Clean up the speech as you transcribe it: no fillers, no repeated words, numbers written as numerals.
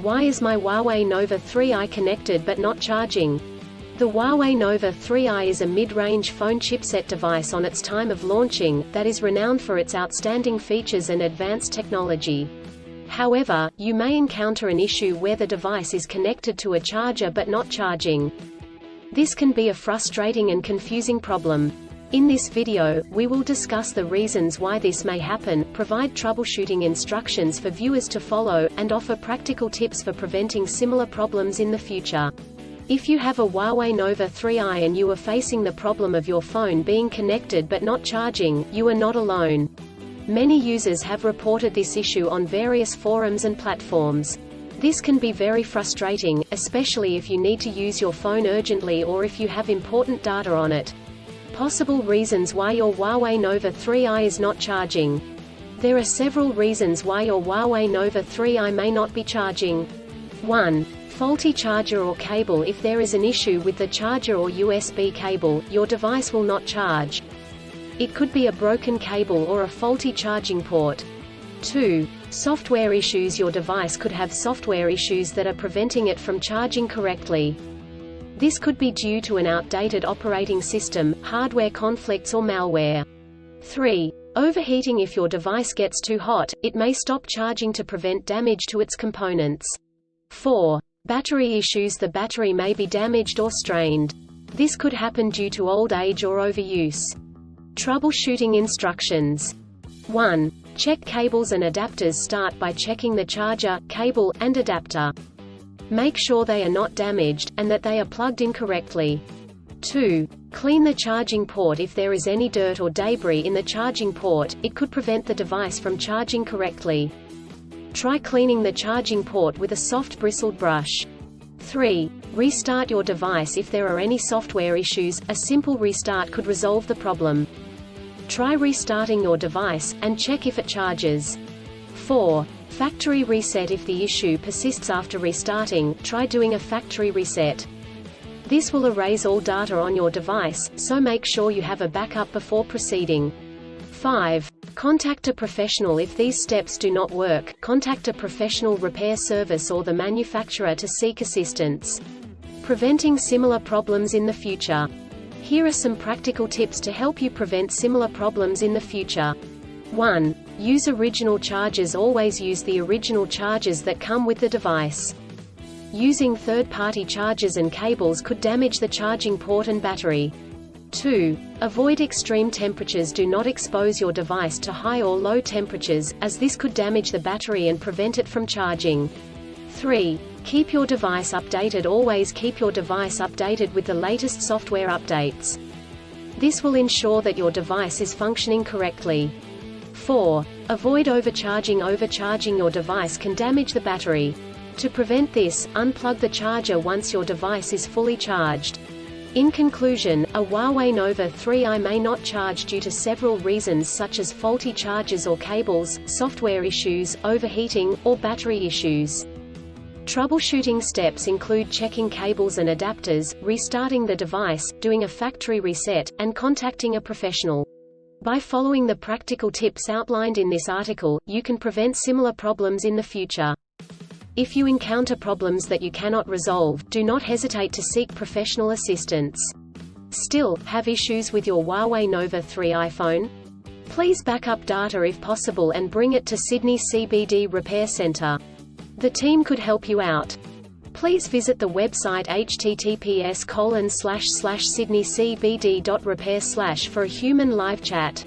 Why is my Huawei Nova 3i connected but not charging? The Huawei Nova 3i is a mid-range phone chipset device on its time of launching, that is renowned for its outstanding features and advanced technology. However, you may encounter an issue where the device is connected to a charger but not charging. This can be a frustrating and confusing problem. In this video, we will discuss the reasons why this may happen, provide troubleshooting instructions for viewers to follow, and offer practical tips for preventing similar problems in the future. If you have a Huawei Nova 3i and you are facing the problem of your phone being connected but not charging, you are not alone. Many users have reported this issue on various forums and platforms. This can be very frustrating, especially if you need to use your phone urgently or if you have important data on it. Possible reasons why your Huawei Nova 3i is not charging. There are several reasons why your Huawei Nova 3i may not be charging. 1. Faulty charger or cable. If there is an issue with the charger or USB cable, your device will not charge. It could be a broken cable or a faulty charging port. 2. Software issues. Your device could have software issues that are preventing it from charging correctly. This could be due to an outdated operating system, hardware conflicts or malware. 3. Overheating. If your device gets too hot, it may stop charging to prevent damage to its components. 4. Battery issues. The battery may be damaged or strained. This could happen due to old age or overuse. Troubleshooting instructions. 1. Check cables and adapters. Start by checking the charger, cable, and adapter. Make sure they are not damaged, and that they are plugged in correctly. 2. Clean the charging port. If there is any dirt or debris in the charging port, it could prevent the device from charging correctly. Try cleaning the charging port with a soft bristled brush. 3. Restart your device. If there are any software issues, a simple restart could resolve the problem. Try restarting your device, and check if it charges. 4. Factory reset. If the issue persists after restarting, try doing a factory reset. This will erase all data on your device, so make sure you have a backup before proceeding. 5. Contact a professional. If these steps do not work, contact a professional repair service or the manufacturer to seek assistance. Preventing similar problems in the future. Here are some practical tips to help you prevent similar problems in the future. 1. Use original chargers. Always use the original chargers that come with the device. Using third-party chargers and cables could damage the charging port and battery. 2. Avoid extreme temperatures. Do not expose your device to high or low temperatures, as this could damage the battery and prevent it from charging. 3. Keep your device updated. Always keep your device updated with the latest software updates. This will ensure that your device is functioning correctly. 4. Avoid overcharging. Overcharging your device can damage the battery. To prevent this, unplug the charger once your device is fully charged. In conclusion, a Huawei Nova 3i may not charge due to several reasons such as faulty chargers or cables, software issues, overheating, or battery issues. Troubleshooting steps include checking cables and adapters, restarting the device, doing a factory reset, and contacting a professional. By following the practical tips outlined in this article, you can prevent similar problems in the future. If you encounter problems that you cannot resolve, do not hesitate to seek professional assistance. Still, have issues with your Huawei Nova 3i phone? Please back up data if possible and bring it to Sydney CBD Repair Centre. The team could help you out. Please visit the website https://sydneycbd.repair/ for a human live chat.